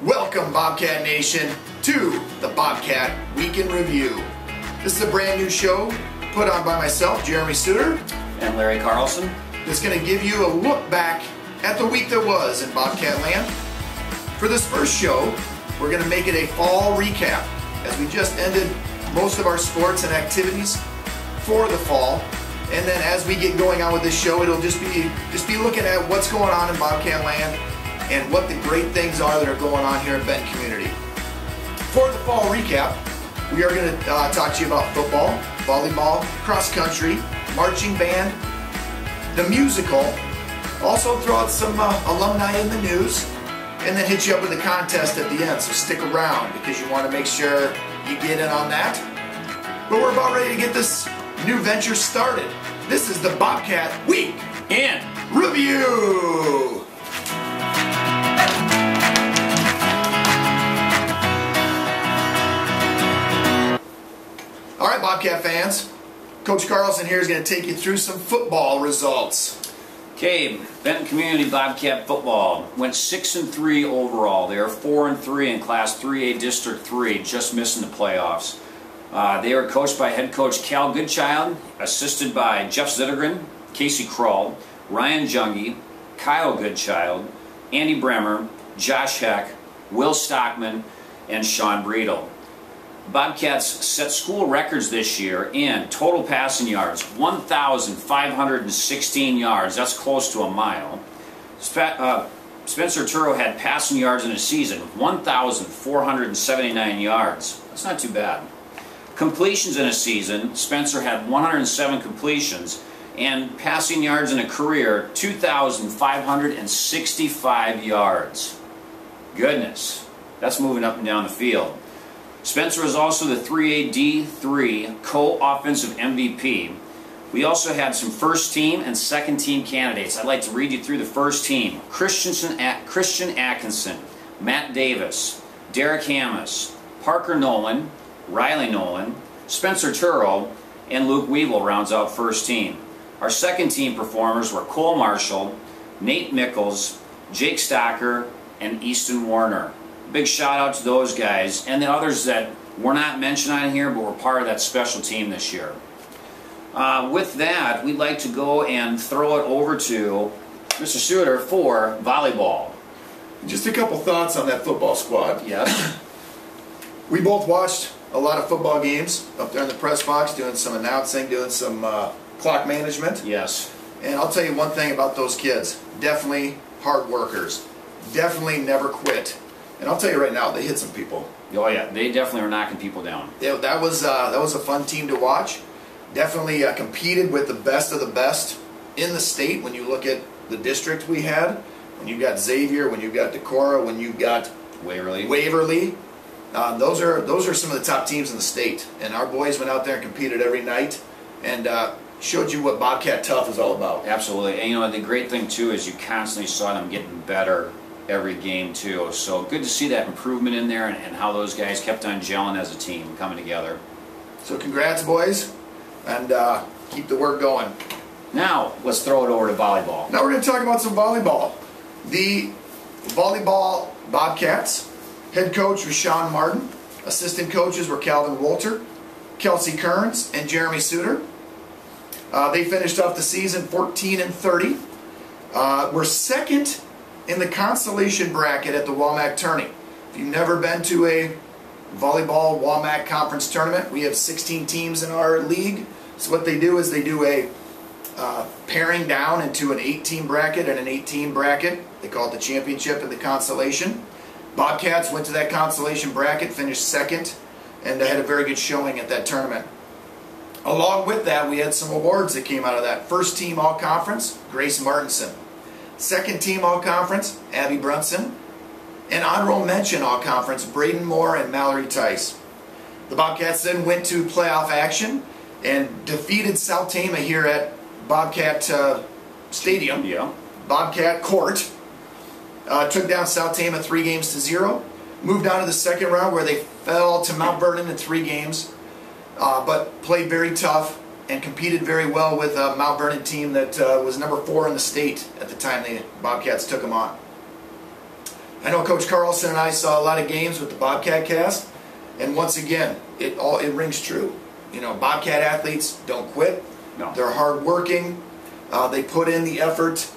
Welcome, Bobcat Nation, to the Bobcat Week in Review. This is a brand new show put on by myself, Jeremy Suter, and Larry Carlson. That's going to give you a look back at the week that was in Bobcat land. For this first show, we're going to make it a fall recap, as we just ended most of our sports and activities for the fall. And then as we get going on with this show, it'll just be looking at what's going on in Bobcat land and what the great things are that are going on here in Benton community. For the fall recap, we are going to talk to you about football, volleyball, cross country, marching band, the musical, also throw out some alumni in the news, and then hit you up with a contest at the end, so stick around because you want to make sure you get in on that. But we're about ready to get this new venture started. This is the Bobcat Week in Review! All right, Bobcat fans, Coach Carlson here is going to take you through some football results. Okay, Benton Community Bobcat football went 6-3 overall. They are 4-3 in Class 3A District 3, just missing the playoffs. They are coached by head coach Cal Goodchild, assisted by Jeff Zittergren, Casey Kroll, Ryan Junge, Kyle Goodchild, Andy Bremer, Josh Heck, Will Stockman, and Sean Breedle. Bobcats set school records this year in total passing yards, 1,516 yards. That's close to a mile. Spencer Turo had passing yards in a season, 1,479 yards. That's not too bad. Completions in a season, Spencer had 107 completions, and passing yards in a career, 2,565 yards. Goodness, that's moving up and down the field. Spencer is also the 3AD3 co-offensive MVP. We also had some first team and second team candidates. I'd like to read you through the first team. Christian Atkinson, Matt Davis, Derek Hammis, Parker Nolan, Riley Nolan, Spencer Turo, and Luke Weevil rounds out first team. Our second team performers were Cole Marshall, Nate Mickles, Jake Stocker, and Easton Warner. Big shout out to those guys and the others that were not mentioned on here but were part of that special team this year. With that, we'd like to go and throw it over to Mr. Suter for volleyball. Just a couple thoughts on that football squad. Yes. We both watched a lot of football games up there in the press box, doing some announcing, doing some clock management. Yes. And I'll tell you one thing about those kids. Definitely hard workers. Definitely never quit. And I'll tell you right now, they hit some people. Oh yeah, they definitely were knocking people down. Yeah, that was a fun team to watch. Definitely competed with the best of the best in the state. When you look at the district we had, when you got Xavier, when you got Decorah, when you got Waverly, those are some of the top teams in the state. And our boys went out there and competed every night, and showed you what Bobcat Tough is all about. Absolutely. And you know, the great thing too is you constantly saw them getting better every game too. So good to see that improvement in there and how those guys kept on gelling as a team, coming together. So congrats, boys, and keep the work going. Now let's throw it over to volleyball. Now we're going to talk about some volleyball. The volleyball Bobcats head coach was Sean Martin. Assistant coaches were Calvin Wolter, Kelsey Kearns, and Jeremy Suter. They finished off the season 14-30. We're second in the consolation bracket at the WAMAC tourney. If you've never been to a volleyball WAMAC conference tournament, we have 16 teams in our league. So what they do is they do a pairing down into an 8-team bracket and an 8-team bracket. They call it the championship and the consolation. Bobcats went to that consolation bracket, finished second, and they had a very good showing at that tournament. Along with that, we had some awards that came out of that. First team all-conference, Grace Martinson. Second team all-conference, Abby Brunson. And honorable mention all-conference, Braden Moore and Mallory Tice. The Bobcats then went to playoff action and defeated South Tama here at Bobcat Stadium. Yeah. Bobcat Court. Took down South Tama 3-0. Moved on to the second round where they fell to Mount Vernon in 3 games. But played very tough and competed very well with a Mount Vernon team that was number 4 in the state at the time the Bobcats took them on. I know Coach Carlson and I saw a lot of games with the Bobcat cast, and once again, it rings true. You know, Bobcat athletes don't quit. No. They're hardworking. They put in the effort,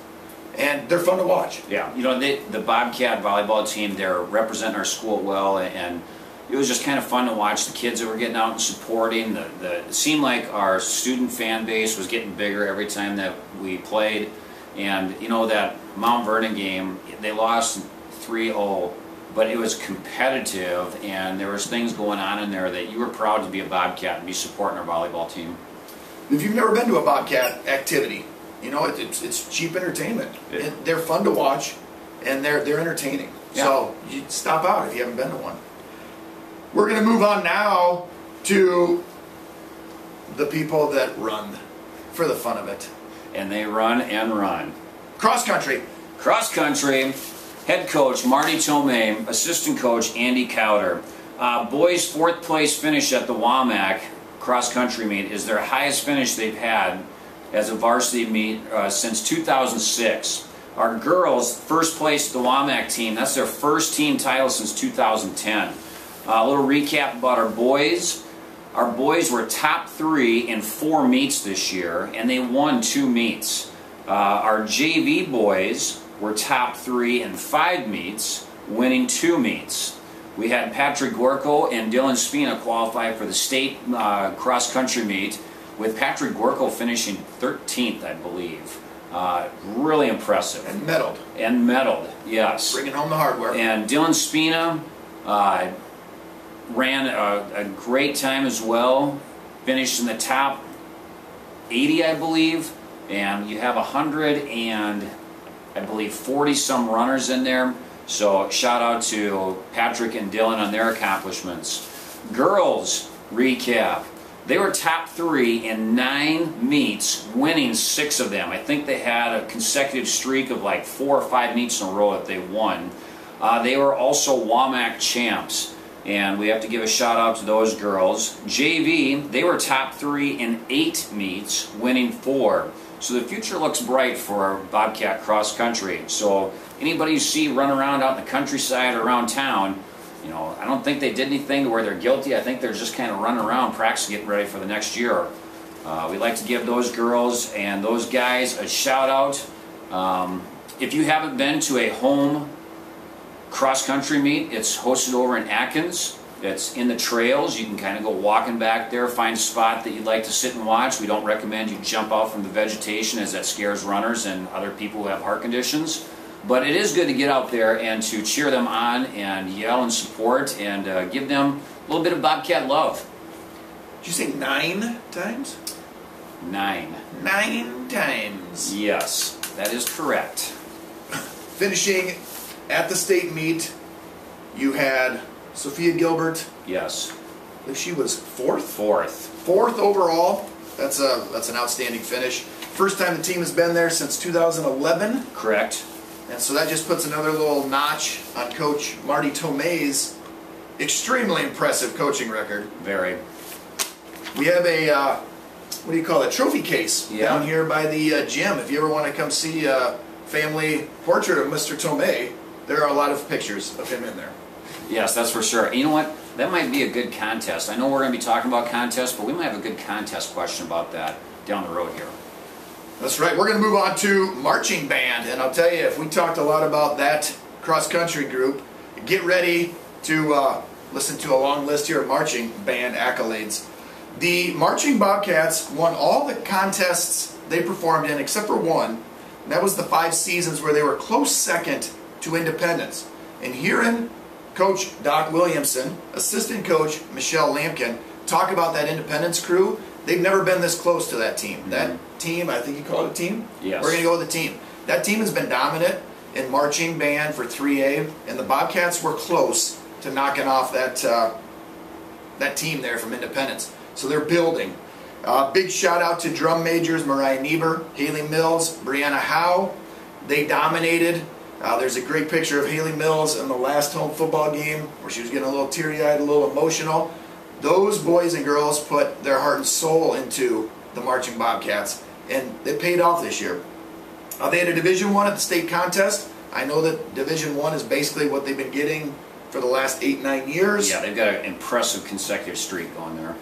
and they're fun to watch. Yeah, you know, the Bobcat volleyball team, they're representing our school well, and it was just kind of fun to watch the kids that were getting out and supporting. It seemed like our student fan base was getting bigger every time that we played. And, you know, that Mount Vernon game, they lost 3-0, but it was competitive, and there was things going on in there that you were proud to be a Bobcat and be supporting our volleyball team. If you've never been to a Bobcat activity, you know, it's cheap entertainment. They're fun to watch, and they're entertaining. Yeah. So you stop out if you haven't been to one. We're going to move on now to the people that run for the fun of it. And they run and run. Cross country. Cross country, head coach Marty Tomei, assistant coach Andy Cowder. Boys' 4th place finish at the WAMAC cross country meet is their highest finish they've had as a varsity meet since 2006. Our girls, 1st place at the WAMAC team, that's their first team title since 2010. A little recap about our boys. Our boys were top 3 in 4 meets this year, and they won 2 meets. Our JV boys were top 3 in 5 meets, winning 2 meets. We had Patrick Gorko and Dylan Spina qualify for the state cross-country meet, with Patrick Gorko finishing 13th, I believe. Really impressive. And medaled. And medaled, yes. Bringing home the hardware. And Dylan Spina ran a great time as well. Finished in the top 80, I believe. And you have 100 and, I believe, 40-some runners in there. So shout out to Patrick and Dylan on their accomplishments. Girls recap. They were top 3 in 9 meets, winning 6 of them. I think they had a consecutive streak of like 4 or 5 meets in a row that they won. They were also WAMAC champs, and we have to give a shout out to those girls. JV, they were top 3 in 8 meets, winning 4. So the future looks bright for Bobcat cross country. So anybody you see run around out in the countryside or around town, you know, I don't think they did anything to where they're guilty. I think they're just kind of running around practicing, getting ready for the next year. We'd like to give those girls and those guys a shout out. If you haven't been to a home cross country meet, it's hosted over in Atkins. It's in the trails. You can kind of go walking back there, find a spot that you'd like to sit and watch. We don't recommend you jump out from the vegetation, as that scares runners and other people who have heart conditions. But it is good to get out there and to cheer them on and yell and support and give them a little bit of Bobcat love. Did you say 9 times? 9. 9 times. Yes, that is correct. Finishing at the state meet, you had Sophia Gilbert. Yes. I believe she was 4th? 4th. 4th overall. That's an outstanding finish. First time the team has been there since 2011. Correct. And so that just puts another little notch on Coach Marty Tomei's extremely impressive coaching record. Very. We have a, what do you call it, trophy case down here by the gym. If you ever want to come see a family portrait of Mr. Tomei, there are a lot of pictures of him in there. Yes, that's for sure. You know what? That might be a good contest. I know we're going to be talking about contests, but we might have a good contest question about that down the road here. That's right. We're going to move on to marching band. And I'll tell you, if we talked a lot about that cross-country group, get ready to listen to a long list here of marching band accolades. The Marching Bobcats won all the contests they performed in except for one. And that was the 5 seasons where they were close second to Independence. And herein Coach Doc Williamson, assistant coach Michelle Lampkin, talk about that Independence crew. They've never been this close to that team. That team, I think you call it a team? Yes. We're going to go with the team. That team has been dominant in marching band for 3A, and the Bobcats were close to knocking off that team there from Independence. So they're building. Big shout out to drum majors Mariah Niebuhr, Haley Mills, Brianna Howe. They dominated. There's a great picture of Haley Mills in the last home football game where she was getting a little teary-eyed, a little emotional. Those boys and girls put their heart and soul into the Marching Bobcats, and it paid off this year. They had a Division I at the state contest. I know that Division I is basically what they've been getting for the last 8-9 years. Yeah, they've got an impressive consecutive streak going there.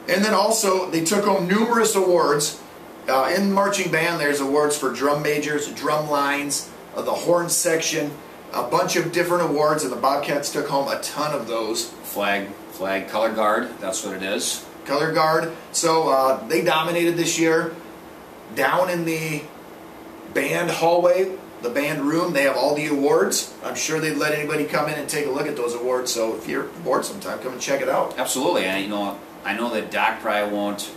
And then also, they took home numerous awards. In marching band, there's awards for drum majors, drum lines, the horn section, a bunch of different awards, and the Bobcats took home a ton of those. Flag, color guard, that's what it is. Color guard. So they dominated this year. Down in the band hallway, the band room, they have all the awards. I'm sure they'd let anybody come in and take a look at those awards. So if you're bored sometime, come and check it out. Absolutely. And I know that Doc probably won't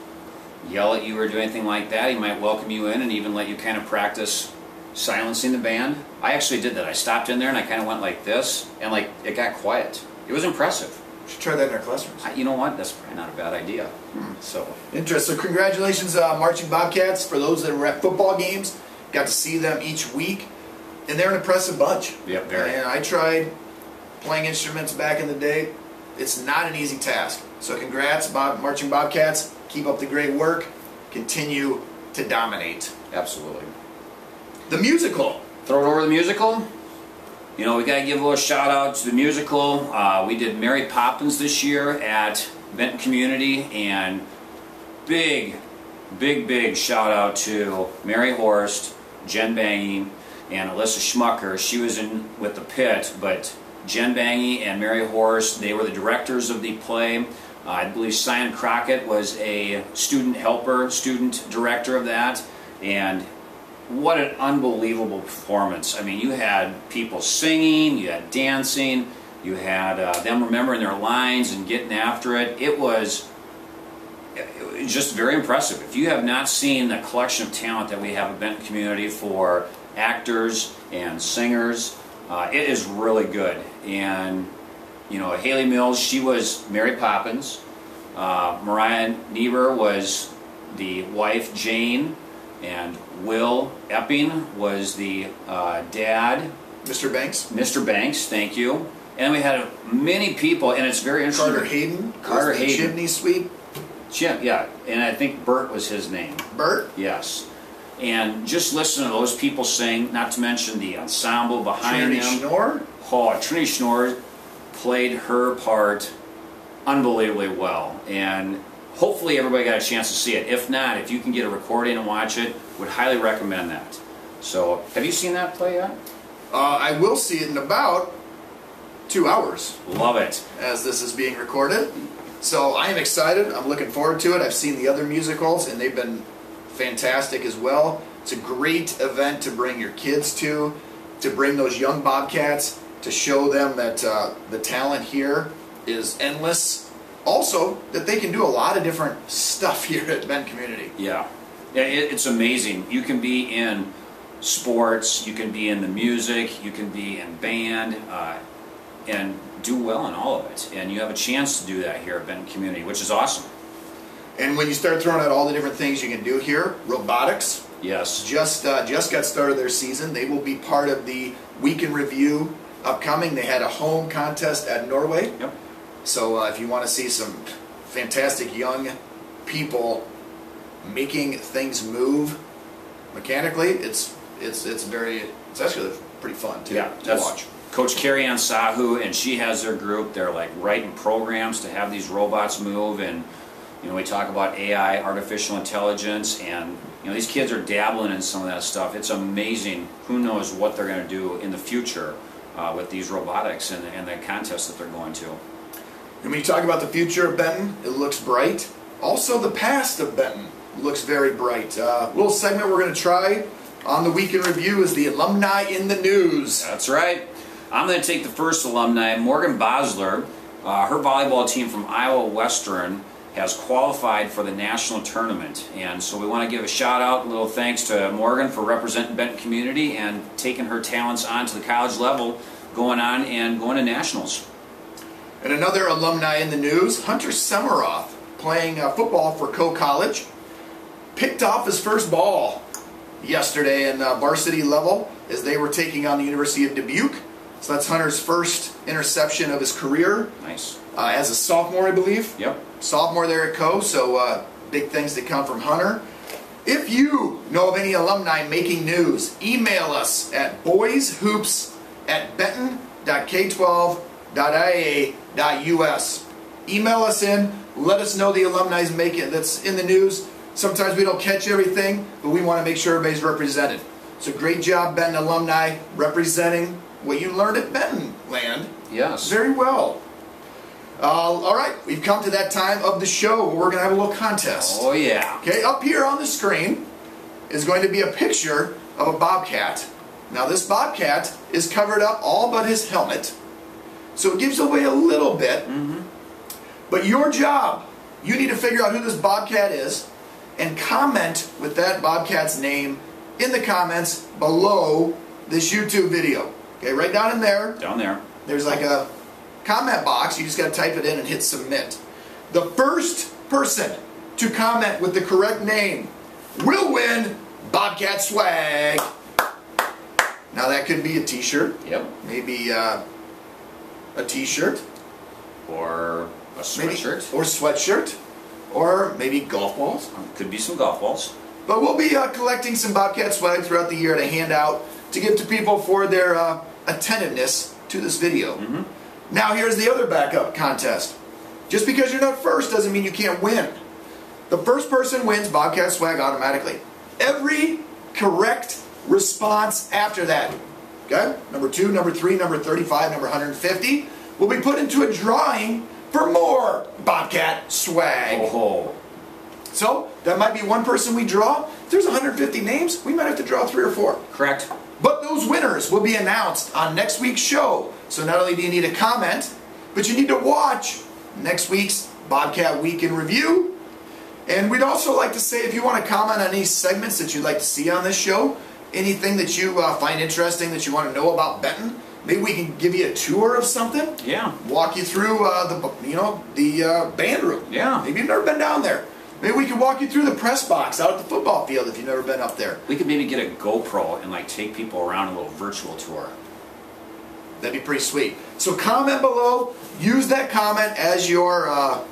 yell at you or do anything like that. He might welcome you in and even let you kind of practice silencing the band. I actually did that. I stopped in there and I kind of went like this, and like it got quiet. It was impressive. We should try that in our classrooms. You know what? That's probably not a bad idea. So interesting. So congratulations, Marching Bobcats. For those that were at football games, got to see them each week, and they're an impressive bunch. Yeah, very. And I tried playing instruments back in the day. It's not an easy task. So congrats, Marching Bobcats. Keep up the great work. Continue to dominate. Absolutely. The musical. Throw it over the musical. We got to give a little shout out to the musical. We did Mary Poppins this year at Benton Community, and big shout out to Mary Horst, Jen Bangy, and Alyssa Schmucker. She was in with the pit, but Jen Bangy and Mary Horst, they were the directors of the play. I believe Cyan Crockett was a student director of that, and what an unbelievable performance. I mean, you had people singing, you had dancing, you had them remembering their lines and getting after it. It was just very impressive. If you have not seen the collection of talent that we have at Benton Community for actors and singers, it is really good. And Haley Mills, she was Mary Poppins. Mariah Niebuhr was the wife, Jane. And Will Epping was the dad. Mr. Banks. Mr. Banks, thank you. And then we had many people, and it's very interesting. Carter Hayden. Chimney Sweep. Yeah, and I think Bert was his name. Bert? Yes. And just listen to those people sing, not to mention the ensemble behind them. Trinity Schnorr? Oh, Trinity Schnorr played her part unbelievably well. And hopefully everybody got a chance to see it. If not, if you can get a recording and watch it, would highly recommend that. So, have you seen that play yet? I will see it in about 2 hours. Love it. As this is being recorded. So I am excited. I'm looking forward to it. I've seen the other musicals, and they've been fantastic as well. It's a great event to bring your kids to bring those young Bobcats, to show them that the talent here is endless. Also, that they can do a lot of different stuff here at Benton Community. Yeah, it's amazing. You can be in sports, you can be in the music, you can be in band, and do well in all of it. And you have a chance to do that here at Benton Community, which is awesome. And when you start throwing out all the different things you can do here, robotics. Yes. Just got started their season. They will be part of the Week in Review upcoming. They had a home contest at Norway. Yep. So if you want to see some fantastic young people making things move mechanically, it's actually pretty fun too, to watch. Coach Carrie Ann Sahu, and she has their group. They're like writing programs to have these robots move, and we talk about AI, artificial intelligence, and these kids are dabbling in some of that stuff. It's amazing. Who knows what they're going to do in the future with these robotics and the contests that they're going to. And when you talk about the future of Benton, it looks bright. Also, the past of Benton looks very bright. A little segment we're going to try on the Week in Review is the Alumni in the News. That's right. I'm going to take the first alumni, Morgan Bosler. Her volleyball team from Iowa Western has qualified for the national tournament. And so we want to give a shout out, a little thanks to Morgan for representing Benton Community and taking her talents on to the college level, going to nationals. And another alumni in the news, Hunter Semaroff, playing football for Coe College, picked off his first ball yesterday in varsity level as they were taking on the University of Dubuque. So that's Hunter's first interception of his career. Nice. As a sophomore, I believe. Yep. Sophomore there at Coe, so big things to come from Hunter. If you know of any alumni making news, email us at boyshoops@benton.k12.ia.us. Email us in. Let us know the alumni's making that's in the news. Sometimes we don't catch everything, but we want to make sure everybody's represented. So great job, Benton alumni, representing what you learned at Benton land. Yes. Very well. All right, we've come to that time of the show where we're going to have a little contest. Oh, yeah. Okay, up here on the screen is going to be a picture of a bobcat. Now this bobcat is covered up all but his helmet, so it gives away a little bit. But your job, you need to figure out who this bobcat is and comment with that bobcat's name in the comments below this YouTube video. Okay, right down in there. Down there. There's like a comment box. You just got to type it in and hit submit. The first person to comment with the correct name will win Bobcat swag. Now that could be a t-shirt. Yep. Maybe a t-shirt. Or a sweatshirt. Or sweatshirt. Or maybe golf balls. Could be some golf balls. But we'll be collecting some Bobcat swag throughout the year to hand out to give to people for their attentiveness to this video. Now here's the other backup contest. Just because you're not first doesn't mean you can't win. The first person wins Bobcat swag automatically. Every correct response after that, okay? Number 2, number 3, number 35, number 150, will be put into a drawing for more Bobcat swag. Oh. So, that might be one person we draw. If there's 150 names, we might have to draw 3 or 4. Correct. But those winners will be announced on next week's show. So not only do you need a comment, but you need to watch next week's Bobcat Week in Review. And we'd also like to say, if you want to comment on any segments that you'd like to see on this show, anything that you find interesting that you want to know about Benton, maybe we can give you a tour of something. Yeah. Walk you through the band room. Yeah. Maybe you've never been down there. Maybe we can walk you through the press box out at the football field if you've never been up there. We could maybe get a GoPro and like take people around a little virtual tour. That'd be pretty sweet. So comment below. Use that comment as your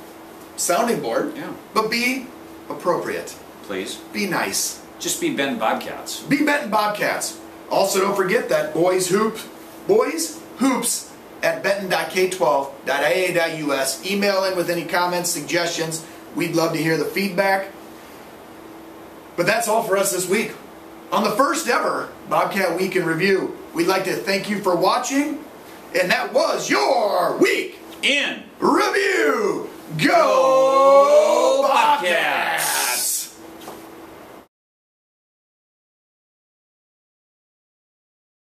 sounding board. Yeah. But be appropriate. Please. Be nice. Just be Benton Bobcats. Be Benton Bobcats. Also, don't forget that boys hoops at benton.k12.ia.us. Email in with any comments, suggestions. We'd love to hear the feedback. But that's all for us this week. On the first ever Bobcat Week in Review, we'd like to thank you for watching. And that was your Week In Review. Go!